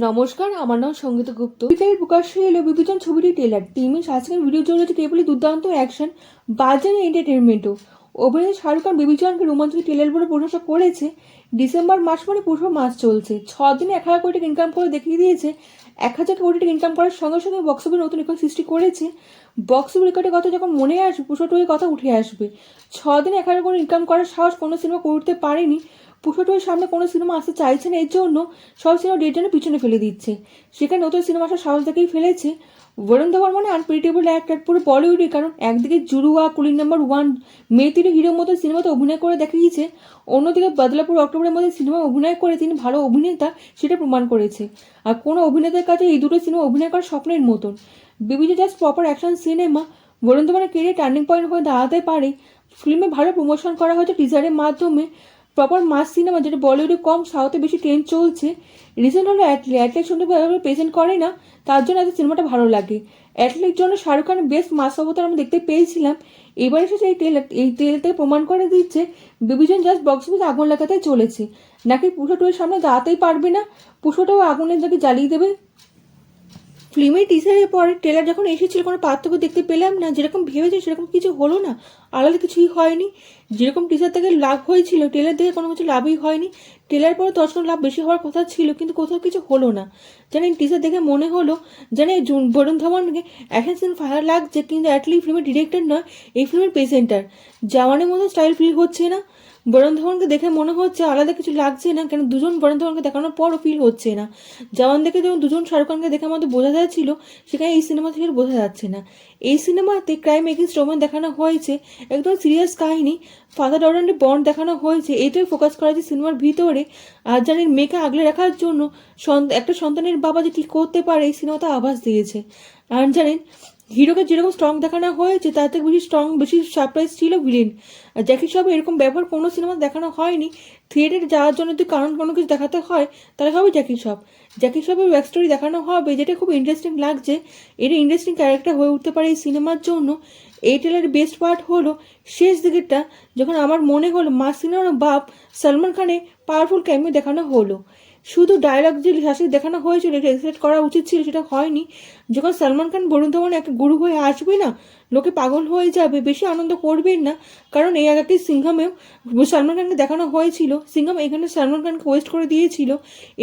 নমস্কার, আমার নাম সঙ্গীতা গুপ্ত। প্রকাশ্যে এলো বিভীষণ ছবিটির ট্রেলার। টিমের আজকের ভিডিও চলেছে কেবলই দুর্দান্ত অ্যাকশন, বাজার এন্টারটেনমেন্টও। অভিনেতা শাহরুখ খান বিভীষণকে রোমাঞ্চকর ট্রেলার বলে প্রশংসা করেছে। ডিসেম্বর মাস মানে পুরো মাস চলছে, 6 দিনে 1,000 কোটি টাকা ইনকাম করে দেখিয়ে দিয়েছে। 1,000 কোটি টাকা ইনকাম করার সঙ্গে সঙ্গে বক্স অফিসে নতুন রেকর্ড সৃষ্টি করেছে। বক্স অফিস রেকর্ডের কথা যখন মনে আসবে, পুষোটুয়ের কথা উঠে আসবে। 6 দিনে 1,000 কোটি ইনকাম করার সাহস কোনো সিনেমা করতে পারেনি। পুষোটুয়ের সামনে কোনো সিনেমা আসতে চাইছে না, এর জন্য সব সিনেমা ডেট জন্য পিছনে ফেলে দিচ্ছে। সেখানে নতুন সিনেমা আসার সাহস দেখেই ফেলেছে। বরুণ ধাওয়ান মানে আনপ্রেডিক্টেবল অ্যাক্টর পুরো বলিউডে, কারণ একদিকে জুড়ুয়া, কুলিং নাম্বার 1, মেতিরি হিরোর মতো সিনেমাতে অভিনয় করে দেখিয়েছে। অন্যদিকে বদলাপুর অক্টোবরের মধ্যে সিনেমা অভিনয় করে তিনি ভালো অভিনেতা সেটা প্রমাণ করেছে। আর কোনো অভিনেতার কাছে এই দুটো সিনেমা অভিনয় করার স্বপ্নের মতন। বিবিজে just proper action cinema. Varun ধাওয়ানের কেরিয়ার টার্নিং পয়েন্ট হয়ে দাঁড়াতে পারে। ফিল্মে ভালো প্রমোশন করা হয়েছে টিজারের মাধ্যমে। প্রপার মাস সিনেমা, যেটা বলিউডে কম, সাউথে বেশি ট্রেন্ড চলছে। রিজন হলো অ্যাটলিক সুন্দরভাবে প্রেজেন্ট করে না, তার জন্য এত সিনেমাটা ভালো লাগে। অ্যাটলির জন্য শাহরুখ খানের বেস্ট মাস অবতার আমরা দেখতে পেয়েছিলাম। এবার এসে এই ট্রেলার থেকে প্রমাণ করে দিচ্ছে বিভীষণ জাস্ট বক্স অফিসে আগুন লাগাতে চলেছে। নাকি পুষো টুয়ের সামনে দাঁড়াতেই পারবে না, পুষোটাও আগুনের যাকে জ্বালিয়ে দেবে। ফিল্মের টিজারের পরে ট্রেলার যখন এসেছিল কোনো পার্থক্য দেখতে পেলাম না। যেরকম ভেবেছি সেরকম কিছু হলো না, আলাদা কিছুই হয়নি। যেরকম টিজার থেকে লাভ হয়েছিল, ট্রেলার থেকে কোনো কিছু লাভই হয়নি। ট্রেলার পরে দর্শক লাভ বেশি হওয়ার কথা ছিল, কিন্তু কোথাও কিছু হলো না। জানেন, টিজার দেখে মনে হলো যেন বরুণ ধাওয়ানকে অ্যাকশন সিন ফায়ার লাগছে, কিন্তু অ্যাটলি ফিল্মের ডিরেক্টর নয়, এই ফিল্মের প্রেজেন্টার। জওয়ানের মতো স্টাইল ফিল হচ্ছে না। বরুণ ধাওয়ানকে দেখে মনে হচ্ছে আলাদা কিছু লাগছে না, কেন দুজন বরুণ ধাওয়ানকে দেখানোর পরও ফিল হচ্ছে না। জওয়ান দেখে যেমন দুজন শাহরুখ খানকে দেখে আমাদের বোঝা যাচ্ছিল, সেখানে এই সিনেমা থেকে বোঝা যাচ্ছে না। এই সিনেমাতে ক্রাইম এগেন্স্ট রোমান দেখানো হয়েছে, একদম সিরিয়াস কাহিনী। ফাদার ডটার বন্ড দেখানো হয়েছে, এইটাই ফোকাস করা হয়েছে সিনেমার ভিতরে। আর জানেন, মেয়েকে আগলে রাখার জন্য একটা সন্তানের বাবা যে কী করতে পারে, এই সিনেমাতে আভাস দিয়েছে। আর জানেন, হিরোকে যেরকম স্ট্রং দেখানো হয়েছে, তার থেকে বেশি সারপ্রাইজ ছিল ভিলেন। আর জ্যাকি শ্রফ এরকম ব্যবহার কোনো সিনেমা দেখানো হয়নি। থিয়েটারে যাওয়ার জন্য যদি কারণ কোনো কিছু দেখাতে হয়, তাহলে হবে জ্যাকি শ্রফ। জ্যাকি শ্রফের ব্যাক স্টোরি দেখানো হবে, যেটা খুব ইন্টারেস্টিং লাগছে। এটা ইন্টারেস্টিং ক্যারেক্টার হয়ে উঠতে পারে এই সিনেমার জন্য। এই ট্রেলারের বেস্ট পার্ট হলো শেষ দিকেরটা, যখন আমার মনে হলো মাস সিনেমার বাপ সলমান খানের পাওয়ারফুল ক্যামিও দেখানো হলো। শুধু ডায়লগ যে হাসি দেখানো হয়েছিল, এটা এক্সপেক্ট করা উচিত ছিল, সেটা হয়নি। যখন সলমান খান বরুণ ধাওয়ান একটা গুরু হয়ে আসবে না, লোকে পাগল হয়ে যাবে, বেশি আনন্দ করবেন না। কারণ এই আগে সিংহামেও সলমান খানকে দেখানো হয়েছিল, সিংহাম এখানে সলমান খানকে ওয়েস্ট করে দিয়েছিল।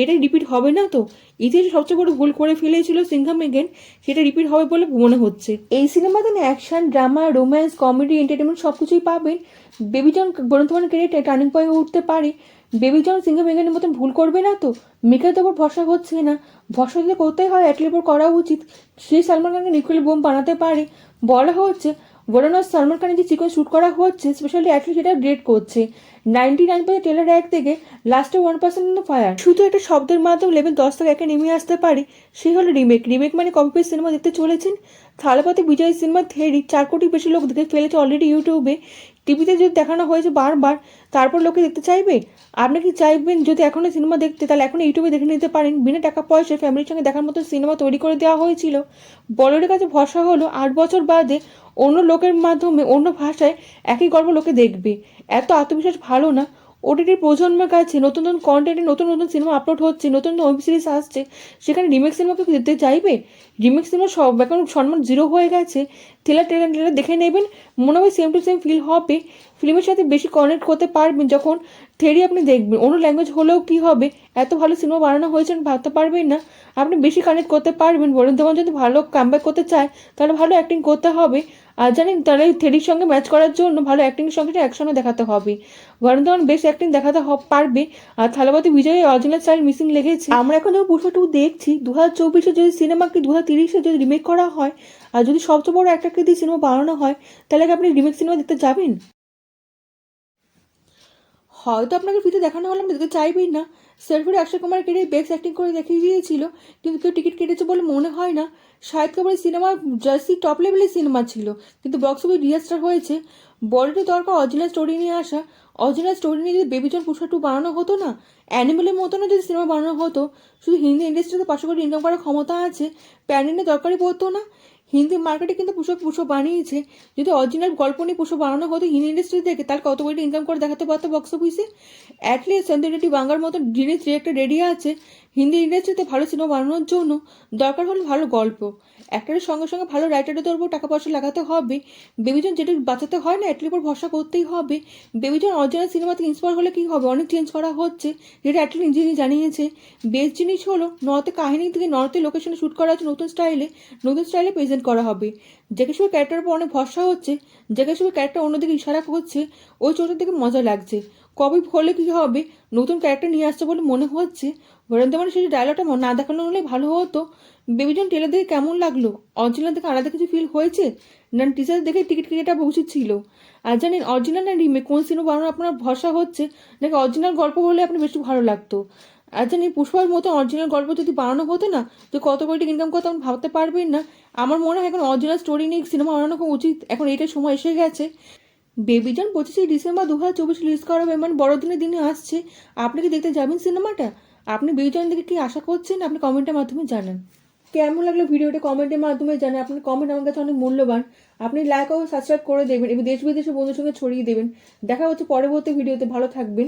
এটাই রিপিট হবে না তো? ইতিহাসে সবচেয়ে বড় ভুল করে ফেলেছিল সিংহাম এগেন, সেটা রিপিট হবে বলে মনে হচ্ছে। এই সিনেমাতে action, drama, romance, comedy, entertainment সব কিছুই পাবেন। বেবিজন বরুণ ধাওয়ানের কেরিয়ার টার্নিং পয়েন্ট উঠতে পারে। বেবিজন সিংহাম এগেনের মতন ভুল করবে না তো? মেকার তো ওপর ভরসা হচ্ছে না। ভরসা যদি করতেই হয়, অ্যাটলির ওপর করা উচিত। সেই সালমান খানকে নিউক্লিয়ার বোম বানাতে পারে। বলা হচ্ছে বরং সালমান খানের যে চিকন শ্যুট করা হচ্ছে, স্পেশালি অ্যাটলি সেটা গ্রেড করছে। 99% টেলার এক থেকে লাস্টে 1% ফায়ার। শুধু একটা শব্দের মাধ্যমে লেভেল 10 থেকে 1-এ নেমে আসতে পারে, সেই হলো রিমেক। রিমেক মানে কপি পেস্ট সিনেমা দেখতে চলেছেন। থালাপতি বিজয় সিনেমা থেরি 4 কোটির বেশি লোক দেখে ফেলেছে অলরেডি ইউটিউবে। টিভিতে যদি দেখানো হয়েছে বারবার, তারপর লোকে দেখতে চাইবে। আপনি কি চাইবেন যদি এখনও সিনেমা দেখতে, তাহলে এখন ইউটিউবে দেখে নিতে পারেন। বিনা টাকা পয়সায় ফ্যামিলির সঙ্গে দেখার মতো সিনেমা তৈরি করে দেওয়া হয়েছিল। বলিউডের কাছে ভরসা হলো 8 বছর বাদে অন্য লোকের মাধ্যমে, অন্য ভাষায় একই গল্প লোকে দেখবে। এত আত্মবিশ্বাস ভালো না। ওটিটির প্রজন্মের কাছে নতুন নতুন কন্টেন্টে নতুন নতুন সিনেমা আপলোড হচ্ছে, নতুন নতুন ওয়েব সিরিজ আসছে, সেখানে রিমেক সিনেমাকে দেখতে চাইবে? রিমেক সিনেমা সব এখন সম্মান 0 হয়ে গেছে। ট্রেলার দেখে নেবেন, মনে হয় সেম টু সেম ফিল হবে। ফিল্মের সাথে বেশি কানেক্ট করতে পারবেন যখন থেরি আপনি দেখবেন। অন্য ল্যাঙ্গুয়েজ হলেও কি হবে, এত ভালো সিনেমা বানানো হয়েছে ভাবতে পারবেন না। আপনি বেশি কানেক্ট করতে পারবেন। বরুণ ধাওয়ান যদি ভালো কামব্যাক করতে চায়, তাহলে ভালো অ্যাক্টিং করতে হবে। আর জানেন, তাহলে থেরির সঙ্গে ম্যাচ করার জন্য ভালো অ্যাক্টিংয়ের সঙ্গে অ্যাকশনও দেখাতে হবে। বরুণ ধাওয়ান বেস্ট অ্যাক্টিং দেখাতে পারবে। আর থালাপতি বিজয়ের অরিজিনাল স্টাইল মিসিং লেগেছে। আমরা এখন যখন পুষ্পা 2 দেখছি, 2024-এ যদি সিনেমাকে 2030-এ যদি রিমেক করা হয়, আর যদি সবচেয়ে বড় অ্যাক্টরকে দিয়ে সিনেমা বানানো হয়, তাহলে কি আপনি রিমেক সিনেমা দেখতে যাবেন? হয়তো আপনাকে ফ্রিতে দেখানো হলে আপনি দেখতে চাইবেন না। সেলফির অক্ষয় কুমার কেটে বেস্ট অ্যাক্টিং করে দেখিয়ে দিয়েছিল, কিন্তু কেউ টিকিট কেটেছে বলে মনে হয় না। শাহিদ কাপুরের সিনেমা জার্সি টপ লেভেলের সিনেমা ছিল, কিন্তু বক্স অফিস ডিজাস্টার হয়েছে। বলিউডে দরকার অরিজিনাল স্টোরি নিয়ে আসা। অরিজিনাল স্টোরি নিয়ে যদি বেবিজন পুষ্পা 2 বানানো হতো না, অ্যানিমেলের মতনও যদি সিনেমা বানানো হতো, শুধু হিন্দি ইন্ডাস্ট্রিতে 500 কোটি ইনকাম করার ক্ষমতা আছে, প্যান ইন্ডিয়া দরকারই পড়তো না। হিন্দি মার্কেটে কিন্তু পুষ্প বানিয়েছে। যদি অরিজিনাল গল্প নিয়ে পুষ্প বানানো হতো হিন্দি ইন্ডাস্ট্রি থেকে, তাহলে কত কোটি ইনকাম করে দেখাতে পারতো বক্স অফিসে। অ্যাটলিস্ট সন্দীপ রেড্ডি বাংলার মতো জিনিস ডিরেক্টর রেডি আছে হিন্দি ইন্ডাস্ট্রিতে ভালো সিনেমা বানানোর জন্য। দরকার হলো ভালো গল্প, অ্যাক্টরের সঙ্গে সঙ্গে ভালো রাইটারের উপর টাকা পয়সা লাগাতে হবে। বেবিজন যেটা বাঁচাতে হয় না, অ্যাটলির উপর ভরসা করতেই হবে। বেবিজন অরিজিনাল সিনেমা থেকে ইন্সপায়ার হলে কী হবে, অনেক চেঞ্জ করা হচ্ছে, যেটা অ্যাটলি নিজেই জানিয়েছে। বেস্ট জিনিস হলো নর্থে কাহিনী থেকে নর্থে লোকেশনে শ্যুট করা হচ্ছে, নতুন স্টাইলে প্রেজেন্ট করা হবে। যেকে শুধু ক্যারেক্টারের উপর অনেক ভরসা হচ্ছে, যেকে শুধু ক্যারেক্টার অন্যদিকে ইশারা করছে, ওই চোখের দিকে মজা লাগছে। কবে হলে কী হবে, নতুন ক্যারেক্টার নিয়ে আসছে বলে মনে হচ্ছে। বরেন্দ্র সেই ডায়লগটা না দেখানো হলে ভালো হতো। বেবিজন ট্রেলার দেখে কেমন লাগলো? অরিজিনাল থেকে আলাদা কিছু ফিল হয়েছে, না টিচার দেখে টিকিট কেটা উচিত ছিল? আর জানেন অরিজিনাল না রিমেক কোন সিনেমা বানানো আপনার ভরসা হচ্ছে, নাকি অরিজিনাল গল্প হলে আপনার বেশি ভালো লাগতো? আর জানি পুষ্পার মতো অরিজিনাল গল্প যদি বানানো হতো না, তো কত কোটি ইনকাম করতে আপনি ভাবতে পারবেন না। আমার মনে হয় এখন অরিজিনাল স্টোরি নিয়ে সিনেমা বানানো খুব উচিত, এখন এইটার সময় এসে গেছে। বেবিজন 25শে ডিসেম্বর 2024 রিলিজ করা হবে, মানে বড়দিনের দিনে আসছে। আপনি কি দেখতে যাবেন সিনেমাটা? আপনি বেবিজন থেকে কি আশা করছেন, আপনি কমেন্টের মাধ্যমে জানান। কেমন লাগলো ভিডিওটা কমেন্টের মাধ্যমে জানান। আপনার কমেন্ট আমার কাছে অনেক মূল্যবান। আপনি লাইক ও সাবস্ক্রাইব করে দেবেন এবং দেশ বিদেশের বন্ধুর সঙ্গে ছড়িয়ে দেবেন। দেখা হচ্ছে পরবর্তী ভিডিওতে, ভালো থাকবেন।